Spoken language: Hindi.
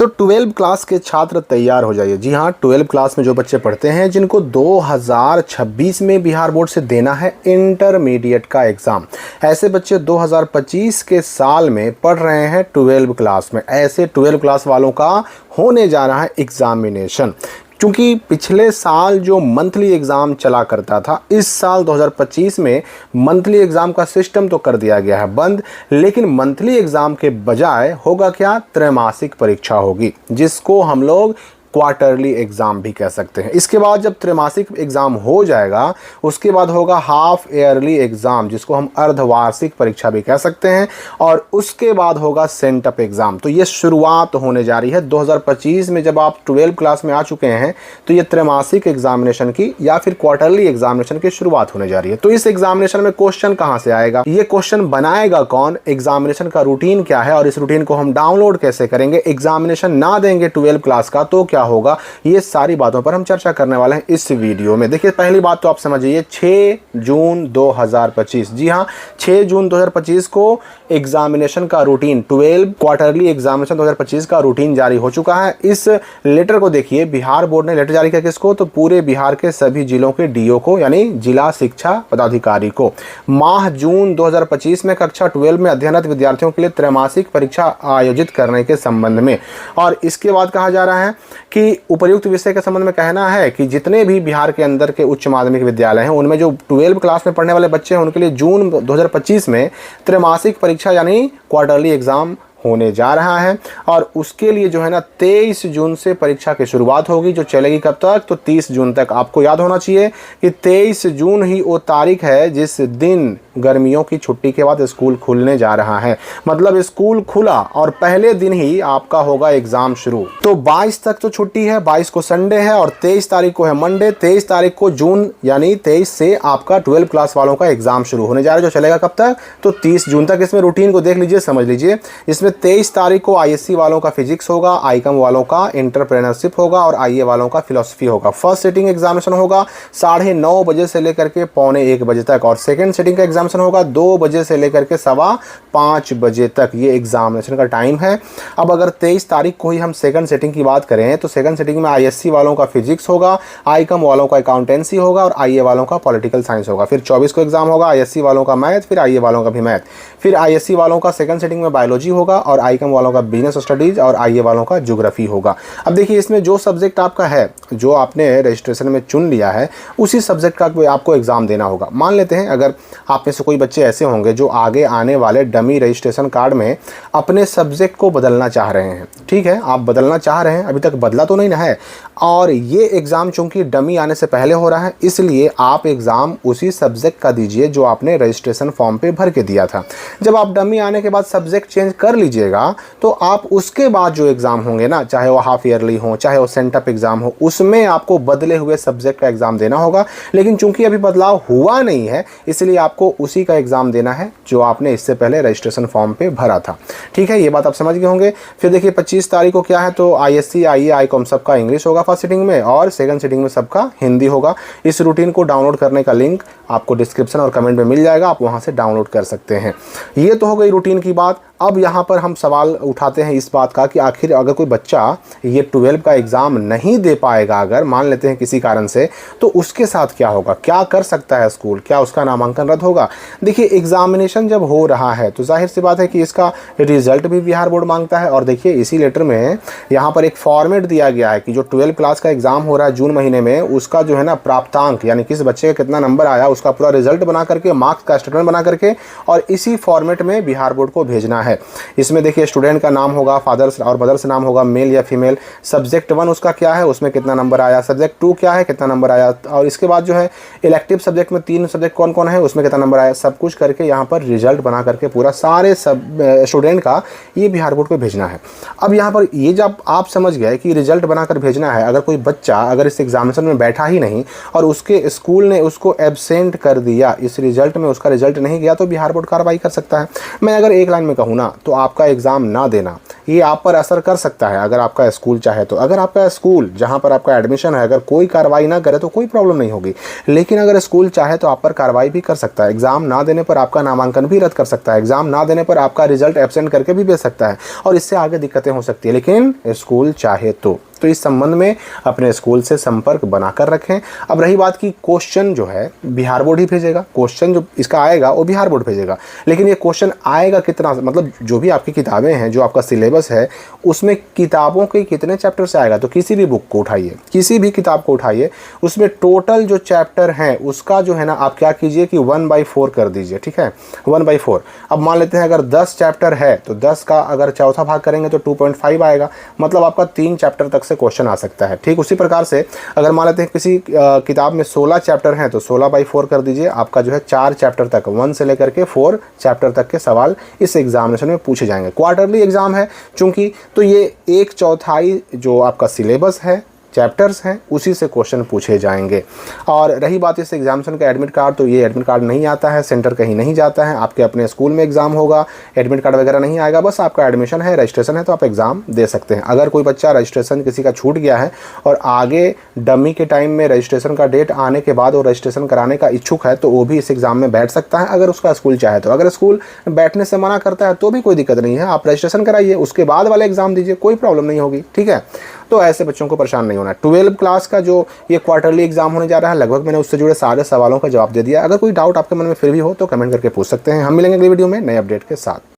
तो 12 क्लास के छात्र तैयार हो जाइए। जी हाँ, 12 क्लास में जो बच्चे पढ़ते हैं जिनको 2026 में बिहार बोर्ड से देना है इंटरमीडिएट का एग्ज़ाम, ऐसे बच्चे 2025 के साल में पढ़ रहे हैं 12 क्लास में, ऐसे 12 क्लास वालों का होने जा रहा है एग्ज़ामिनेशन। क्योंकि पिछले साल जो मंथली एग्ज़ाम चला करता था, इस साल 2025 में मंथली एग्ज़ाम का सिस्टम तो कर दिया गया है बंद, लेकिन मंथली एग्ज़ाम के बजाय होगा क्या, त्रैमासिक परीक्षा होगी, जिसको हम लोग क्वार्टरली एग्ज़ाम भी कह सकते हैं। इसके बाद जब त्रैमासिक एग्ज़ाम हो जाएगा, उसके बाद होगा हाफ ईयरली एग्ज़ाम, जिसको हम अर्धवार्षिक परीक्षा भी कह सकते हैं, और उसके बाद होगा सेंटअप एग्ज़ाम। तो ये शुरुआत होने जा रही है 2025 में। जब आप 12 क्लास में आ चुके हैं तो ये त्रैमासिक एग्जामिनेशन की या फिर क्वार्टरली एग्जामिनेशन की शुरुआत होने जा रही है। तो इस एग्जामिनेशन में क्वेश्चन कहाँ से आएगा, ये क्वेश्चन बनाएगा कौन, एग्जामिनेशन का रूटीन क्या है, और इस रूटीन को हम डाउनलोड कैसे करेंगे, एग्जामिनेशन ना देंगे 12 क्लास का तो क्या होगा, ये सारी बातों पर हम चर्चा करने वाले हैं इस वीडियो में। देखिए, पहली बात तो आप समझिए, 6 जून 2025, जी हाँ 6 जून 2025 को एग्जामिनेशन का रूटीन, 12 क्वार्टरली एग्जामिनेशन 2025 का रूटीन जारी हो चुका है। इस लेटर को देखिए, बिहार बोर्ड ने लेटर जारी किया किसको, तो पूरे बिहार के सभी जिलों के डीओ को, यानी जिला शिक्षा पदाधिकारी को। माह जून 2025 में कक्षा 12 में अध्ययनरत विद्यार्थियों के लिए त्रैमासिक परीक्षा आयोजित करने के संबंध में। और इसके बाद कहा जा रहा है कि उपर्युक्त विषय के संबंध में कहना है कि जितने भी बिहार के अंदर के उच्च माध्यमिक विद्यालय हैं, उनमें जो 12 क्लास में पढ़ने वाले बच्चे हैं, उनके लिए जून 2025 में त्रैमासिक परीक्षा यानी क्वार्टरली एग्जाम होने जा रहा है। और उसके लिए जो है ना 23 जून से परीक्षा की शुरुआत होगी, जो चलेगी कब तक, तो 30 जून तक। आपको याद होना चाहिए कि 23 जून ही वो तारीख है जिस दिन गर्मियों की छुट्टी के बाद स्कूल खुलने जा रहा है। मतलब स्कूल खुला और पहले दिन ही आपका होगा एग्जाम शुरू। तो 22 तक तो छुट्टी है, 22 को संडे है और 23 तारीख को है मंडे। 23 तारीख को जून यानी 23 से आपका 12 क्लास वालों का एग्जाम शुरू होने जा रहा है, जो चलेगा कब तक, तो 30 जून तक। इसमें रूटीन को देख लीजिए, समझ लीजिए। इसमें 23 तारीख को आईएससी वालों का फिजिक्स होगा, आईकॉम वालों का एंटरप्रेन्योरशिप होगा और आईए वालों का फिलॉसफी होगा। फर्स्ट सिटिंग एग्जामिनेशन होगा 9:30 बजे से लेकर के 12:45 बजे तक, और सेकंड सिटिंग का एग्जामिनेशन होगा 2 बजे से लेकर के 5:15 बजे तक। ये एग्जामिनेशन का टाइम है। अब अगर 23 तारीख को ही हम सेकंड सिटिंग की बात करें तो सेकंड सिटिंग में आईएससी वालों का फिजिक्स होगा, आईकॉम वालों का अकाउंटेंसी होगा और आईए वालों का पॉलिटिकल साइंस होगा। फिर 24 को एग्जाम होगा, आईएससी वालों का मैथ, फिर आईए वालों का भी मैथ। फिर आईएससी वालों का सेकंड सिटिंग में बायोलॉजी होगा और आईकॉम वालों का बिजनेस स्टडीज और आईए वालों का ज्योग्राफी होगा। अब देखिए, इसमें जो सब्जेक्ट आपका है, जो आपने रजिस्ट्रेशन में चुन लिया है, उसी सब्जेक्ट का आपको एग्जाम देना होगा। मान लेते हैं अगर आप में से कोई बच्चे ऐसे होंगे जो आगे आने वाले डमी रजिस्ट्रेशन कार्ड में अपने सब्जेक्ट को बदलना चाह रहे हैं, ठीक है, आप बदलना चाह रहे हैं, अभी तक बदला तो नहीं ना है, और ये एग्ज़ाम चूंकि डमी आने से पहले हो रहा है, इसलिए आप एग्ज़ाम उसी सब्जेक्ट का दीजिए जो आपने रजिस्ट्रेशन फॉर्म पे भर के दिया था। जब आप डमी आने के बाद सब्जेक्ट चेंज कर लीजिएगा तो आप उसके बाद जो एग्ज़ाम होंगे ना, चाहे वो हाफ ईयरली हो, चाहे वो सेंटअप एग्ज़ाम हो, उसमें आपको बदले हुए सब्जेक्ट का एग्ज़ाम देना होगा। लेकिन चूंकि अभी बदलाव हुआ नहीं है, इसलिए आपको उसी का एग्ज़ाम देना है जो आपने इससे पहले रजिस्ट्रेशन फॉर्म पे भरा था, ठीक है। ये बात आप समझ गए होंगे। फिर देखिए 25 तारीख को क्या है, तो आईएससी, आईए, आईकॉम सबका इंग्लिश होगा फर्स्ट सिटिंग में, और सेकंड सिटिंग में सबका हिंदी होगा। इस रूटीन को डाउनलोड करने का लिंक आपको डिस्क्रिप्शन और कमेंट में मिल जाएगा, आप वहां से डाउनलोड कर सकते हैं। ये तो हो गई रूटीन की बात। अब यहाँ पर हम सवाल उठाते हैं इस बात का कि आखिर अगर कोई बच्चा ये 12 का एग्ज़ाम नहीं दे पाएगा, अगर मान लेते हैं किसी कारण से, तो उसके साथ क्या होगा, क्या कर सकता है स्कूल, क्या उसका नामांकन रद्द होगा। देखिए, एग्जामिनेशन जब हो रहा है तो जाहिर सी बात है कि इसका रिजल्ट भी बिहार बोर्ड मांगता है। और देखिए, इसी लेटर में यहाँ पर एक फॉर्मेट दिया गया है कि जो 12 क्लास का एग्ज़ाम हो रहा है जून महीने में, उसका जो है ना प्राप्तांक, यानी किस बच्चे का कितना नंबर आया, उसका पूरा रिजल्ट बना करके, मार्क्स का स्टेटमेंट बना करके, और इसी फॉर्मेट में बिहार बोर्ड को भेजना है। इसमें देखिए, स्टूडेंट का नाम होगा, फादर्स और मदर्स नाम होगा, मेल या फीमेल, सब्जेक्ट 1 उसका क्या है, उसमें कितना नंबर आया, सब्जेक्ट 2 क्या है, कितना नंबर आया, और इसके बाद जो है इलेक्टिव सब्जेक्ट में 3 सब्जेक्ट कौन कौन है, उसमें कितना नंबर आया, सब कुछ करके यहाँ पर रिजल्ट बना करके पूरा सारे सब स्टूडेंट का ये बिहार बोर्ड को भेजना है। अब यहाँ पर ये जब आप समझ गए कि रिजल्ट बनाकर भेजना है, अगर कोई बच्चा अगर इस एग्जामिनेशन में बैठा ही नहीं और उसके स्कूल ने उसको एब्सेंट कर दिया, इस रिजल्ट में उसका रिजल्ट नहीं गया, तो बिहार बोर्ड कार्रवाई कर सकता है। मैं अगर एक लाइन में कहूँ होना तो आपका एग्ज़ाम ना देना ये आप पर असर कर सकता है। अगर आपका स्कूल चाहे तो, अगर आपका स्कूल जहाँ पर आपका एडमिशन है अगर कोई कार्रवाई ना करे तो कोई प्रॉब्लम नहीं होगी, लेकिन अगर स्कूल चाहे तो आप पर कार्रवाई भी कर सकता है। एग्ज़ाम ना देने पर आपका नामांकन भी रद्द कर सकता है, एग्ज़ाम ना देने पर आपका रिजल्ट एब्सेंट करके भी भेज सकता है और इससे आगे दिक्कतें हो सकती है, लेकिन स्कूल चाहे तो इस संबंध में अपने स्कूल से संपर्क बनाकर रखें। अब रही बात की क्वेश्चन जो है बिहार बोर्ड ही भेजेगा, क्वेश्चन जो इसका आएगा वो बिहार बोर्ड भेजेगा, लेकिन ये क्वेश्चन आएगा कितना, मतलब जो भी आपकी किताबें हैं, जो आपका सिलेबस है उसमें किताबों के कितने चैप्टर से आएगा। तो किसी भी बुक को उठाइए, किसी भी किताब को उठाइए, उसमें टोटल जो चैप्टर हैं उसका जो है ना आप क्या कीजिए कि 1/4 कर दीजिए, ठीक है, 1/4। अब मान लेते हैं अगर 10 चैप्टर है तो 10 का अगर चौथा भाग करेंगे तो 2.5 आएगा, मतलब आपका 3 चैप्टर तक से क्वेश्चन आ सकता है। ठीक उसी प्रकार से अगर मान लेते हैं किसी किताब में 16 चैप्टर हैं तो 16/4 कर दीजिए, आपका जो है 4 चैप्टर तक 1 से लेकर के 4 चैप्टर तक के सवाल इस एग्जामिनेशन में पूछे जाएंगे। क्वार्टरली एग्जाम है चूंकि, तो ये 1/4 जो आपका सिलेबस है, चैप्टर्स हैं, उसी से क्वेश्चन पूछे जाएंगे। और रही बात इस एग्जामिनेशन का एडमिट कार्ड, तो ये एडमिट कार्ड नहीं आता है, सेंटर कहीं नहीं जाता है, आपके अपने स्कूल में एग्जाम होगा, एडमिट कार्ड वगैरह नहीं आएगा, बस आपका एडमिशन है, रजिस्ट्रेशन है तो आप एग्ज़ाम दे सकते हैं। अगर कोई बच्चा रजिस्ट्रेशन किसी का छूट गया है और आगे डमी के टाइम में रजिस्ट्रेशन का डेट आने के बाद वो रजिस्ट्रेशन कराने का इच्छुक है तो वो भी इस एग्ज़ाम में बैठ सकता है, अगर उसका स्कूल चाहे तो। अगर स्कूल बैठने से मना करता है तो भी कोई दिक्कत नहीं है, आप रजिस्ट्रेशन कराइए, उसके बाद वाला एग्ज़ाम दीजिए, कोई प्रॉब्लम नहीं होगी, ठीक है। तो ऐसे बच्चों को परेशान नहीं होना है। 12 क्लास का जो ये क्वार्टरली एग्जाम होने जा रहा है, लगभग मैंने उससे जुड़े सारे सवालों का जवाब दे दिया। अगर कोई डाउट आपके मन में फिर भी हो तो कमेंट करके पूछ सकते हैं। हम मिलेंगे अगली वीडियो में नए अपडेट के साथ।